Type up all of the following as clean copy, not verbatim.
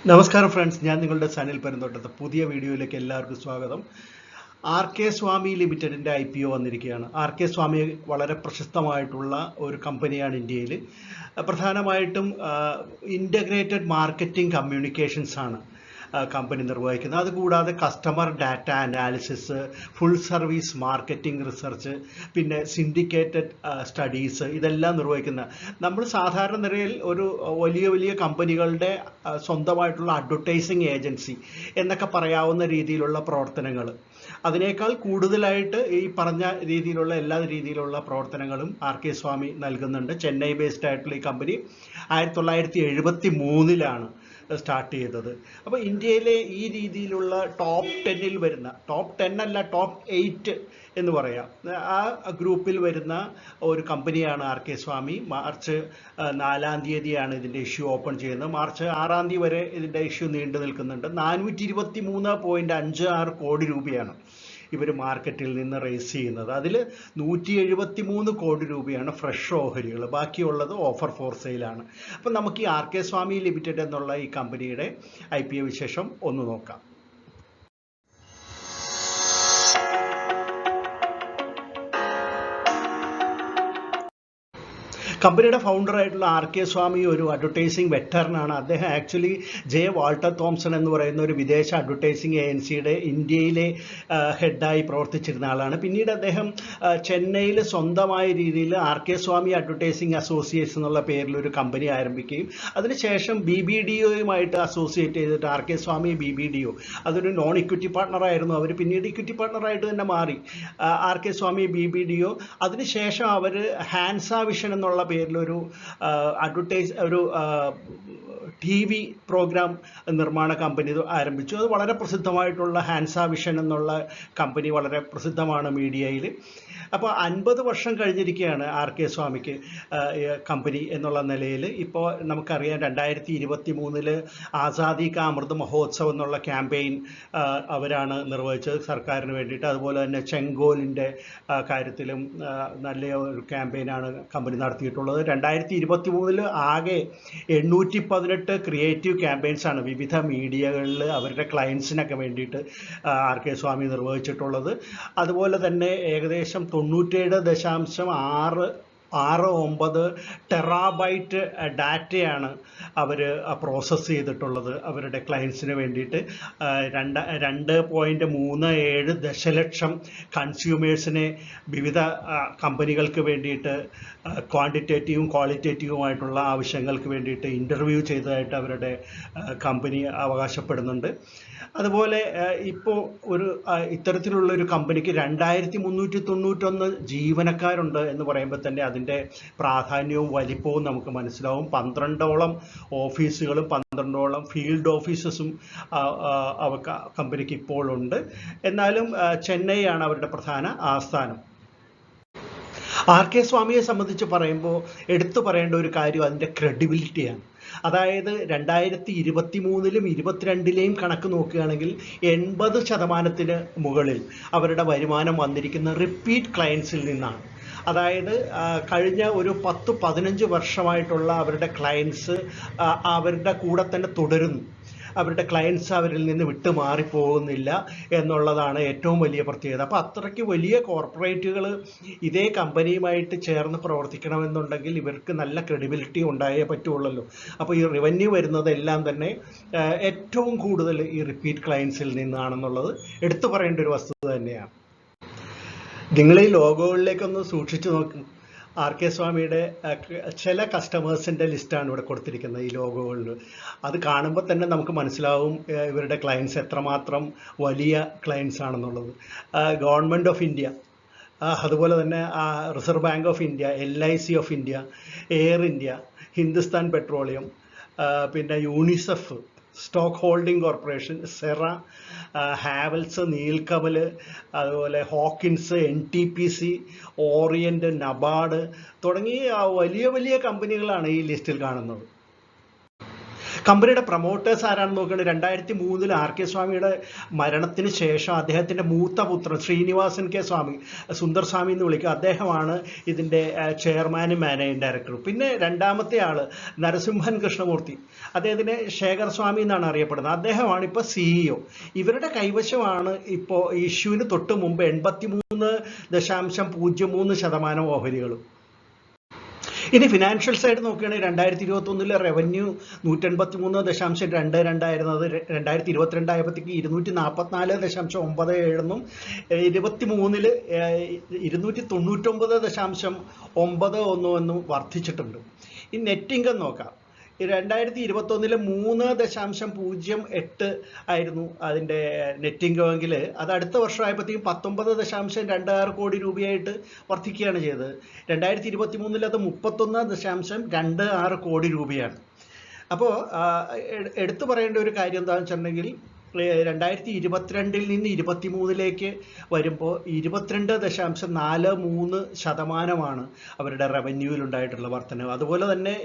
നമസ്കാരം ഫ്രണ്ട്സ്, ഞാൻ നിങ്ങളുടെ സനിൽ പെരുന്തോട്ടത്ത് പുതിയ വീഡിയോയിലേക്ക് എല്ലാവർക്കും സ്വാഗതം. ആർ കെ സ്വാമി ലിമിറ്റഡിൻ്റെ IPO വന്നിരിക്കുകയാണ്. ആർ കെ സ്വാമി വളരെ പ്രശസ്തമായിട്ടുള്ള ഒരു കമ്പനിയാണ് ഇന്ത്യയിൽ. പ്രധാനമായിട്ടും ഇൻ്റഗ്രേറ്റഡ് മാർക്കറ്റിംഗ് കമ്മ്യൂണിക്കേഷൻസ് ആണ് കമ്പനി നിർവഹിക്കുന്നത്. അതുകൂടാതെ customer data analysis, full service marketing research, പിന്നെ സിൻഡിക്കേറ്റഡ് സ്റ്റഡീസ്, ഇതെല്ലാം നിർവഹിക്കുന്ന നമ്മൾ സാധാരണ നിലയിൽ ഒരു വലിയ വലിയ കമ്പനികളുടെ സ്വന്തമായിട്ടുള്ള അഡ്വർടൈസിങ് ഏജൻസി എന്നൊക്കെ പറയാവുന്ന രീതിയിലുള്ള പ്രവർത്തനങ്ങൾ, അതിനേക്കാൾ കൂടുതലായിട്ട് ഈ പറഞ്ഞ രീതിയിലുള്ള എല്ലാ രീതിയിലുള്ള പ്രവർത്തനങ്ങളും ആർ കെ സ്വാമി നൽകുന്നുണ്ട്. ചെന്നൈ ബേസ്ഡ് ആയിട്ടുള്ള ഈ കമ്പനി 1973 സ്റ്റാർട്ട് ചെയ്തത്. അപ്പോൾ ഇന്ത്യയിലെ ഈ രീതിയിലുള്ള ടോപ്പ് 10 വരുന്ന, ടോപ്പ് 10 അല്ല, ടോപ്പ് 8 എന്ന് പറയാം, ആ ഗ്രൂപ്പിൽ വരുന്ന ഒരു കമ്പനിയാണ് ആർ കെ സ്വാമി. മാർച്ച് 4 ഇതിൻ്റെ ഇഷ്യൂ ഓപ്പൺ ചെയ്യുന്നത്. മാർച്ച് 6 വരെ ഇതിൻ്റെ ഇഷ്യൂ നീണ്ടു നിൽക്കുന്നുണ്ട്. 423.56 കോടി രൂപയാണ് ഇവർ മാർക്കറ്റിൽ നിന്ന് റേസ് ചെയ്യുന്നത്. അതിൽ 173 കോടി രൂപയാണ് ഫ്രഷ് ഓഹരികൾ, ബാക്കിയുള്ളത് ഓഫർ ഫോർ സെയിലാണ്. അപ്പം നമുക്ക് ഈ ആർ കെ സ്വാമി ലിമിറ്റഡ് എന്നുള്ള ഈ കമ്പനിയുടെ IPO വിശേഷം ഒന്ന് നോക്കാം. കമ്പനിയുടെ ഫൗണ്ടറായിട്ടുള്ള ആർ കെ സ്വാമി ഒരു അഡ്വർടൈസിങ് വെറ്ററിനാണ്. അദ്ദേഹം ആക്ച്വലി വാൾട്ടർ തോംസൺ എന്ന് പറയുന്ന ഒരു വിദേശ അഡ്വർടൈസിങ് ഏജൻസിയുടെ ഇന്ത്യയിലെ ഹെഡായി പ്രവർത്തിച്ചിരുന്ന ആളാണ്. പിന്നീട് അദ്ദേഹം ചെന്നൈയിൽ സ്വന്തമായ രീതിയിൽ ആർ കെ സ്വാമി അഡ്വർടൈസിങ് അസോസിയേറ്റ്സ് എന്നുള്ള പേരിൽ ഒരു കമ്പനി ആരംഭിക്കുകയും അതിനുശേഷം BBDOയുമായിട്ട് അസോസിയേറ്റ് ചെയ്തിട്ട് ആർ കെ സ്വാമി BBDO, അതൊരു നോൺ ഇക്വിറ്റി പാർട്ണറായിരുന്നു. അവർ പിന്നീട് ഇക്വിറ്റി പാർട്ണറായിട്ട് തന്നെ മാറി ആർ കെ സ്വാമി BBDO. അതിനുശേഷം അവർ ഹാൻസ വിഷൻ എന്നുള്ള പേരിലൊരു ഒരു TV പ്രോഗ്രാം നിർമ്മാണ കമ്പനി ആരംഭിച്ചു. അത് വളരെ പ്രസിദ്ധമായിട്ടുള്ള ഹാൻസ വിഷൻ എന്നുള്ള കമ്പനി വളരെ പ്രസിദ്ധമാണ് മീഡിയയിൽ. അപ്പോൾ 50 വർഷം കഴിഞ്ഞിരിക്കുകയാണ് ആർ കെ സ്വാമിക്ക് കമ്പനി എന്നുള്ള നിലയിൽ. ഇപ്പോൾ നമുക്കറിയാം 2023 ആസാദി കാ അമൃത് മഹോത്സവ് എന്നുള്ള ക്യാമ്പയിൻ അവരാണ് നിർവഹിച്ചത് സർക്കാരിന് വേണ്ടിയിട്ട്. അതുപോലെ തന്നെ ചെങ്കോലിൻ്റെ കാര്യത്തിലും നല്ല ഒരു ക്യാമ്പയിനാണ് കമ്പനി നടത്തിയിട്ടുള്ളത്. 2023 ആകെ 818 ക്രിയേറ്റീവ് ക്യാമ്പയിൻസാണ് വിവിധ മീഡിയകളിൽ അവരുടെ ക്ലയൻസിനൊക്കെ വേണ്ടിയിട്ട് ആർ കെ സ്വാമി നിർവഹിച്ചിട്ടുള്ളത്. അതുപോലെ തന്നെ ഏകദേശം 97.69 ടെറാബൈറ്റ് ഡാറ്റയാണ് അവർ പ്രോസസ്സ് ചെയ്തിട്ടുള്ളത് അവരുടെ ക്ലയൻസിന് വേണ്ടിയിട്ട്. 2.37 ദശലക്ഷം കൺസ്യൂമേഴ്സിനെ വിവിധ കമ്പനികൾക്ക് വേണ്ടിയിട്ട് ക്വാണ്ടിറ്റേറ്റീവും ക്വാളിറ്റേറ്റീവുമായിട്ടുള്ള ആവശ്യങ്ങൾക്ക് വേണ്ടിയിട്ട് ഇൻ്റർവ്യൂ ചെയ്തതായിട്ട് അവരുടെ കമ്പനി അവകാശപ്പെടുന്നുണ്ട്. അതുപോലെ ഇപ്പോൾ ഇത്തരത്തിലുള്ള ഒരു കമ്പനിക്ക് 2391 ജീവനക്കാരുണ്ട് എന്ന് പറയുമ്പോൾ തന്നെ അതിൻ്റെ പ്രാധാന്യവും വലിപ്പവും നമുക്ക് മനസ്സിലാവും. 12ഓളം ഓഫീസുകളും 12ഓളം ഫീൽഡ് ഓഫീസസും കമ്പനിക്ക് ഇപ്പോഴുണ്ട്. എന്നാലും ചെന്നൈയാണ് അവരുടെ പ്രധാന ആസ്ഥാനം. ആർ കെ സ്വാമിയെ സംബന്ധിച്ച് പറയുമ്പോൾ എടുത്തു പറയേണ്ട ഒരു കാര്യം അതിൻ്റെ ക്രെഡിബിലിറ്റിയാണ്. അതായത് 2023 22 കണക്ക് നോക്കുകയാണെങ്കിൽ 80% മുകളിൽ അവരുടെ വരുമാനം വന്നിരിക്കുന്ന റിപ്പീറ്റ് ക്ലയൻസിൽ നിന്നാണ്. അതായത് കഴിഞ്ഞ ഒരു 10-15 വർഷമായിട്ടുള്ള അവരുടെ ക്ലയൻസ് അവരുടെ കൂടെ തന്നെ തുടരുന്നു. അവരുടെ ക്ലയൻസ് അവരിൽ നിന്ന് വിട്ടുമാറിപ്പോകുന്നില്ല എന്നുള്ളതാണ് ഏറ്റവും വലിയ പ്രത്യേകത. അപ്പോൾ അത്രയ്ക്ക് വലിയ കോർപ്പറേറ്റുകൾ ഇതേ കമ്പനിയുമായിട്ട് ചേർന്ന് പ്രവർത്തിക്കണമെന്നുണ്ടെങ്കിൽ ഇവർക്ക് നല്ല ക്രെഡിബിലിറ്റി ഉണ്ടായേ പറ്റുള്ളൂ. അപ്പോൾ ഈ റവന്യൂ വരുന്നതെല്ലാം തന്നെ ഏറ്റവും കൂടുതൽ ഈ റിപ്പീറ്റ് ക്ലയൻസിൽ നിന്നാണെന്നുള്ളത് എടുത്തു പറയേണ്ട ഒരു വസ്തുത തന്നെയാണ്. നിങ്ങൾ ഈ ലോഗോകളിലേക്കൊന്ന് സൂക്ഷിച്ചു നോക്കും. ആർ കെ സ്വാമിയുടെ ചില കസ്റ്റമേഴ്സിൻ്റെ ലിസ്റ്റാണ് ഇവിടെ കൊടുത്തിരിക്കുന്നത് ഈ ലോഗോകളിൽ. അത് കാണുമ്പോൾ തന്നെ നമുക്ക് മനസ്സിലാവും ഇവരുടെ ക്ലയൻസ് എത്രമാത്രം വലിയ ക്ലയൻസ് ആണെന്നുള്ളത്. ഗവൺമെൻറ് ഓഫ് ഇന്ത്യ, അതുപോലെ തന്നെ Reserve Bank of India, LIC of India, Air India, Hindustan Petroleum, പിന്നെ UNICEF, Stock Holding Corporation, Cera, Havells, Nilkamal, അതുപോലെ ഹോക്കിൻസ്, NTPC, ഓറിയൻ്റ്, നബാർഡ് തുടങ്ങിയ വലിയ വലിയ കമ്പനികളാണ് ഈ ലിസ്റ്റിൽ കാണുന്നത്. കമ്പനിയുടെ പ്രൊമോട്ടേഴ്സ് ആരാണെന്ന് നോക്കുകയാണെങ്കിൽ 2003 ആർ കെ സ്വാമിയുടെ മരണത്തിന് ശേഷം അദ്ദേഹത്തിൻ്റെ മൂത്ത പുത്രൻ ശ്രീനിവാസൻ കെ സ്വാമി, സുന്ദർ സ്വാമി എന്ന് വിളിക്കുക, അദ്ദേഹമാണ് ഇതിൻ്റെ ചെയർമാനും മാനേജിംഗ് ഡയറക്ടറും. പിന്നെ രണ്ടാമത്തെ ആൾ നരസിംഹൻ കൃഷ്ണമൂർത്തി, അദ്ദേഹത്തിന് ശേഖർ സ്വാമി എന്നാണ് അറിയപ്പെടുന്നത്, അദ്ദേഹമാണ് ഇപ്പോൾ CEO. ഇവരുടെ കൈവശമാണ് ഇപ്പോൾ ഇഷ്യൂവിന് തൊട്ട് മുമ്പ് 83.03% ഓഹരികളും. ഇനി ഫിനാൻഷ്യൽ സൈഡ് നോക്കുകയാണെങ്കിൽ 2021 റവന്യൂ 183.22 ആയിരുന്നത് 2022 ആയപ്പോഴത്തേക്ക് 244.97 എന്നും 23 299.91 എന്നും വർദ്ധിച്ചിട്ടുണ്ട്. ഈ നെറ്റ് ഇൻകം നോക്കാം. 2021 3.08 ആയിരുന്നു അതിൻ്റെ നെറ്റ് ഇൻകം എങ്കിൽ അത് അടുത്ത വർഷമായപ്പോഴത്തേക്കും 19.26 കോടി രൂപയായിട്ട് വർദ്ധിക്കുകയാണ് ചെയ്തത്. 2023 അത് 31.26 കോടി രൂപയാണ്. അപ്പോൾ എടുത്തു പറയേണ്ട ഒരു കാര്യം എന്താണെന്ന് വെച്ചിട്ടുണ്ടെങ്കിൽ 2022 നിന്ന് 2023 വരുമ്പോൾ 22.43% അവരുടെ റവന്യൂവിൽ ഉണ്ടായിട്ടുള്ള വർധനവ്. അതുപോലെ തന്നെ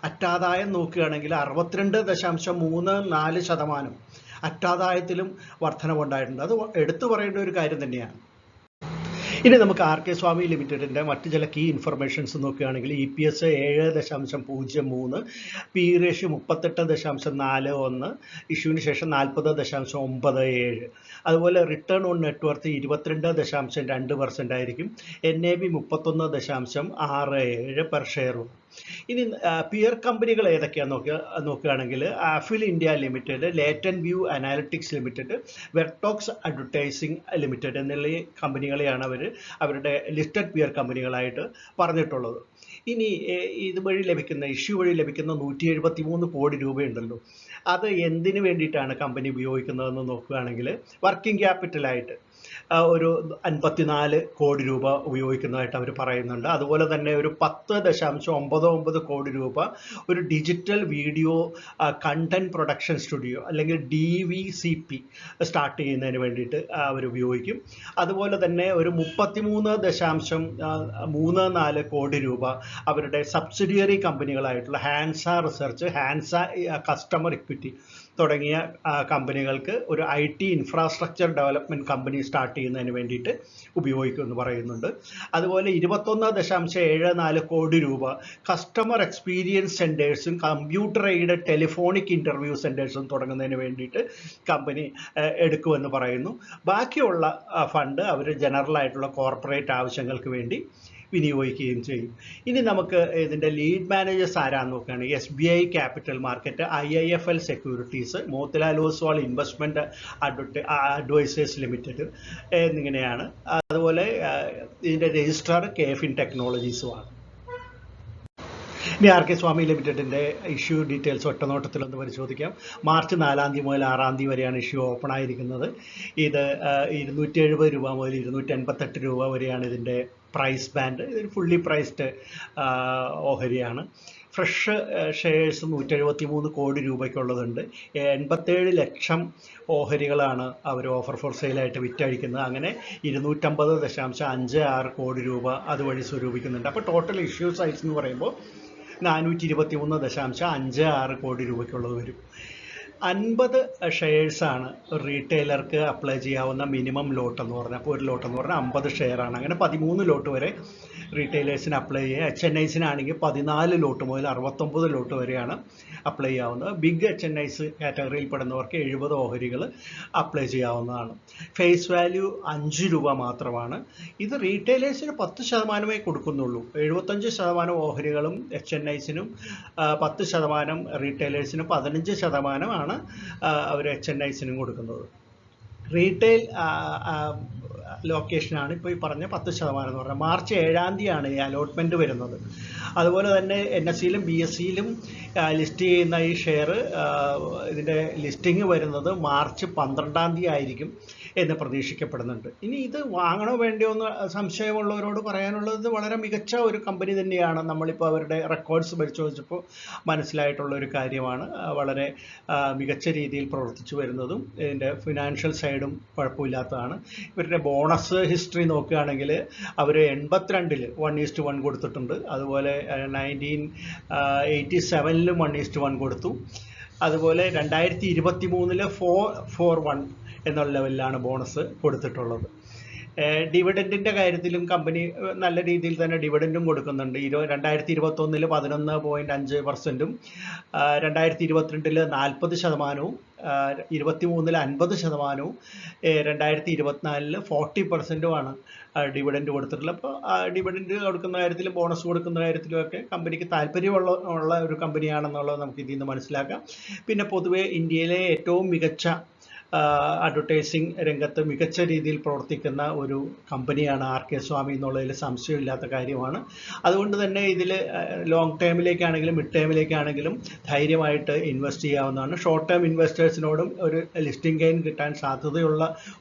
അറ്റാദായം നോക്കുകയാണെങ്കിൽ 62.34% അറ്റാദായത്തിലും വർധനവുണ്ടായിട്ടുണ്ട്. അത് എടുത്തു പറയേണ്ട ഒരു കാര്യം തന്നെയാണ്. ഇനി നമുക്ക് ആർ കെ സ്വാമി ലിമിറ്റഡിൻ്റെ മറ്റ് ചില കീ ഇൻഫർമേഷൻസ് നോക്കുകയാണെങ്കിൽ EPS 7.03, PE റേഷ്യോ 38.41, ഇഷ്യൂവിന് ശേഷം 40.97, അതുപോലെ റിട്ടേൺ ഓൺ നെറ്റ്വർത്ത് 22.2% ആയിരിക്കും. NAV 31.67 പെർ ഷെയറും. ഇനി പിയർ കമ്പനികൾ ഏതൊക്കെയാണെന്ന് നോക്കുകയാണെങ്കിൽ Affle India Limited, Latent View Analytics Limited, Vertoz Advertising Limited എന്നുള്ള കമ്പനികളെയാണ് അവരുടെ ലിസ്റ്റഡ് പിയർ കമ്പനികളായിട്ട് പറഞ്ഞിട്ടുള്ളത്. ഇനി ഇതുവഴി ലഭിക്കുന്ന ഇഷ്യൂ വഴി ലഭിക്കുന്ന 173 കോടി രൂപയുണ്ടല്ലോ, അത് എന്തിനു വേണ്ടിയിട്ടാണ് കമ്പനി ഉപയോഗിക്കുന്നതെന്ന് നോക്കുകയാണെങ്കിൽ വർക്കിംഗ് ക്യാപിറ്റലായിട്ട് ഒരു 54 കോടി രൂപ ഉപയോഗിക്കുന്നതായിട്ട് അവർ പറയുന്നുണ്ട്. അതുപോലെ തന്നെ ഒരു 10.99 കോടി രൂപ ഒരു digital video content production studio അല്ലെങ്കിൽ DVCP സ്റ്റാർട്ട് ചെയ്യുന്നതിന് വേണ്ടിയിട്ട് അവർ ഉപയോഗിക്കും. അതുപോലെ തന്നെ ഒരു 33.34 കോടി രൂപ അവരുടെ സബ്സിഡിയറി കമ്പനികളായിട്ടുള്ള Hansa Research, Hansa Customer Equity തുടങ്ങിയ കമ്പനികൾക്ക് ഒരു IT infrastructure development company start ചെയ്യുന്നതിന് വേണ്ടിയിട്ട് ഉപയോഗിക്കുമെന്ന് പറയുന്നുണ്ട്. അതുപോലെ 21.74 കോടി രൂപ കസ്റ്റമർ എക്സ്പീരിയൻസ് സെൻറ്റേഴ്സും കമ്പ്യൂട്ടർ എയ്ഡ് ടെലിഫോണിക് ഇൻ്റർവ്യൂ സെൻറ്റേഴ്സും തുടങ്ങുന്നതിന് വേണ്ടിയിട്ട് കമ്പനി എടുക്കുമെന്ന് പറയുന്നു. ബാക്കിയുള്ള ഫണ്ട് അവർ ജനറൽ ആയിട്ടുള്ള കോർപ്പറേറ്റ് ആവശ്യങ്ങൾക്ക് വേണ്ടി വിനിയോഗിക്കുകയും ചെയ്യും. ഇനി നമുക്ക് ഇതിൻ്റെ ലീഡ് മാനേജേഴ്സ് ആരാന്ന് നോക്കുകയാണെങ്കിൽ SBI capital market, IIFL securities, Motilal Oswald investment advisers limited എന്നിങ്ങനെയാണ്. അതുപോലെ ഇതിൻ്റെ രജിസ്ട്രാർ KFin ടെക്നോളജീസുമാണ്. ഇനി ആർ കെ സ്വാമി ലിമിറ്റഡിൻ്റെ ഇഷ്യൂ ഡീറ്റെയിൽസ് ഒറ്റനോട്ടത്തിലൊന്ന് പരിശോധിക്കാം. മാർച്ച് 4 മുതൽ 6 വരെയാണ് ഇഷ്യൂ ഓപ്പൺ ആയിരിക്കുന്നത്. ഇത് 270 രൂപ മുതൽ 288 രൂപ വരെയാണ് ഇതിൻ്റെ പ്രൈസ് ബാൻഡ്. ഇതൊരു ഫുള്ളി പ്രൈസ്ഡ് ഓഹരിയാണ്. ഫ്രഷ് ഷെയർസ് 173 കോടി രൂപയ്ക്കുള്ളതുണ്ട്. 87 ലക്ഷം ഓഹരികളാണ് അവർ ഓഫർ ഫോർ സെയിലായിട്ട് വിറ്റഴിക്കുന്നത്. അങ്ങനെ 250.56 കോടി രൂപ അതുവഴി സ്വരൂപിക്കുന്നുണ്ട്. അപ്പോൾ ടോട്ടൽ ഇഷ്യൂ സൈസ് എന്ന് പറയുമ്പോൾ 423.56 കോടി രൂപയ്ക്കുള്ളത് വരും. 50 ഷെയർസാണ് റീറ്റെയിലർക്ക് അപ്ലൈ ചെയ്യാവുന്ന മിനിമം ലോട്ട് എന്ന് പറഞ്ഞാൽ. അപ്പോൾ ഒരു ലോട്ട് എന്ന് പറഞ്ഞാൽ 50 ഷെയറാണ്. അങ്ങനെ 13 ലോട്ട് വരെ റീറ്റെയിലേഴ്സിന് അപ്ലൈ ചെയ്യുക. HNIസിനാണെങ്കിൽ 14 ലോട്ട് മുതൽ 69 ലോട്ട് വരെയാണ് അപ്ലൈ ചെയ്യാവുന്നത്. ബിഗ് HNIs കാറ്റഗറിയിൽ പെടുന്നവർക്ക് 70 ഓഹരികൾ അപ്ലൈ ചെയ്യാവുന്നതാണ്. ഫേസ് വാല്യൂ 5 രൂപ മാത്രമാണ്. ഇത് റീറ്റെയിലേഴ്സിന് 10% കൊടുക്കുന്നുള്ളൂ. 75% ഓഹരികളും HNIസിനും 10%, റീറ്റെയിലേഴ്സിനും 15% അവർ HNIസിനും കൊടുക്കുന്നത്. റീറ്റെയിൽ ലൊക്കേഷനാണ് ഇപ്പോൾ ഈ പറഞ്ഞ 10% എന്ന് പറഞ്ഞാൽ. മാർച്ച് 7 ഈ അലോട്ട്മെൻറ്റ് വരുന്നത്. അതുപോലെ തന്നെ NSEയിലും BSEയിലും ലിസ്റ്റ് ചെയ്യുന്ന ഈ ഷെയർ ഇതിൻ്റെ ലിസ്റ്റിംഗ് വരുന്നത് മാർച്ച് 12 ആയിരിക്കും എന്ന് പ്രതീക്ഷിക്കപ്പെടുന്നുണ്ട്. ഇനി ഇത് വാങ്ങണോ വേണ്ടയോ എന്ന് സംശയമുള്ളവരോട് പറയാനുള്ളത് വളരെ മികച്ച ഒരു കമ്പനി തന്നെയാണ്. നമ്മളിപ്പോൾ അവരുടെ റെക്കോർഡ്സ് പരിശോധിച്ചപ്പോൾ മനസ്സിലായിട്ടുള്ള ഒരു കാര്യമാണ്. വളരെ മികച്ച രീതിയിൽ പ്രവർത്തിച്ചു വരുന്നതും ഇതിൻ്റെ ഫിനാൻഷ്യൽ സൈഡും കുഴപ്പമില്ലാത്തതാണ്. ഇവരുടെ ബോണസ് ഹിസ്റ്ററി നോക്കുകയാണെങ്കിൽ അവർ 82-ൽ 1:1 കൊടുത്തിട്ടുണ്ട്. അതുപോലെ 1987-ലും 1:1 കൊടുത്തു. അതുപോലെ 2023 441 എന്നുള്ള ലെവലിലാണ് ബോണസ് കൊടുത്തിട്ടുള്ളത്. ഡിവിഡൻറ്റിൻ്റെ കാര്യത്തിലും കമ്പനി നല്ല രീതിയിൽ തന്നെ ഡിവിഡൻറ്റും കൊടുക്കുന്നുണ്ട്. 2021 11.5%, 2022 40%, 23 50%, 2024 40%മാണ് ഡിവിഡൻറ്റ് കൊടുത്തിട്ടുള്ളത്. അപ്പോൾ ഡിവിഡൻറ്റ് കൊടുക്കുന്ന കാര്യത്തിലും ബോണസ് കൊടുക്കുന്ന കാര്യത്തിലും ഒക്കെ കമ്പനിക്ക് താല്പര്യമുള്ള ഒരു കമ്പനിയാണെന്നുള്ളത് നമുക്ക് ഇതിൽ നിന്ന് മനസ്സിലാക്കാം. പിന്നെ പൊതുവെ ഇന്ത്യയിലെ ഏറ്റവും മികച്ച അഡ്വർടൈസിങ് രംഗത്ത് മികച്ച രീതിയിൽ പ്രവർത്തിക്കുന്ന ഒരു കമ്പനിയാണ് ആർ.കെ. സ്വാമി എന്നുള്ളതിൽ സംശയമില്ലാത്ത കാര്യമാണ്. അതുകൊണ്ട് തന്നെ ഇതിൽ ലോങ് ടേമിലേക്കാണെങ്കിലും മിഡ് ടേമിലേക്കാണെങ്കിലും ധൈര്യമായിട്ട് ഇൻവെസ്റ്റ് ചെയ്യാവുന്നതാണ്. ഷോർട്ട് ടേം ഇൻവെസ്റ്റേഴ്സിനോടും ഒരു ലിസ്റ്റിംഗ് ഗെയിൻ കിട്ടാൻ സാധ്യതയുള്ള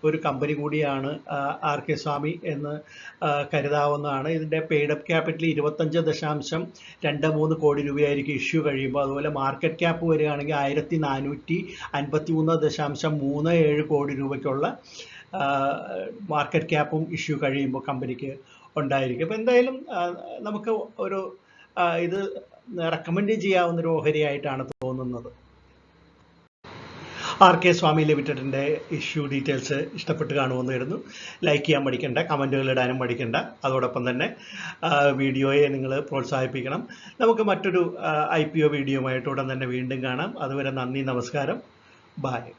ഒരു കമ്പനി കൂടിയാണ് ആർ.കെ. സ്വാമി എന്ന് കരുതാവുന്നതാണ്. ഇതിൻ്റെ പെയ്ഡ് അപ്പ് ക്യാപിറ്റൽ 25.23 കോടി രൂപയായിരിക്കും ഇഷ്യൂ കഴിയുമ്പോൾ. അതുപോലെ മാർക്കറ്റ് ക്യാപ്പ് വരികയാണെങ്കിൽ 1453.37 കോടി രൂപയ്ക്കുള്ള മാർക്കറ്റ് ക്യാപ്പും ഇഷ്യൂ കഴിയുമ്പോൾ കമ്പനിക്ക് ഉണ്ടായിരിക്കും. അപ്പോൾ എന്തായാലും നമുക്ക് ഒരു ഇത് റെക്കമെൻഡ് ചെയ്യാവുന്ന ഒരു ഓഹരിയായിട്ടാണ് തോന്നുന്നത്. ആർ.കെ. സ്വാമി ലിമിറ്റഡിൻ്റെ ഇഷ്യൂ ഡീറ്റെയിൽസ് ഇഷ്ടപ്പെട്ട് കാണുമെന്ന് വരുന്നു. ലൈക്ക് ചെയ്യാൻ പഠിക്കേണ്ട, കമൻറ്റുകൾ ഇടാനും പഠിക്കേണ്ട. അതോടൊപ്പം തന്നെ വീഡിയോയെ നിങ്ങൾ പ്രോത്സാഹിപ്പിക്കണം. നമുക്ക് മറ്റൊരു IPO വീഡിയോയുമായിട്ട് ഉടൻ തന്നെ വീണ്ടും കാണാം. അതുവരെ നന്ദി, നമസ്കാരം, ബായ്.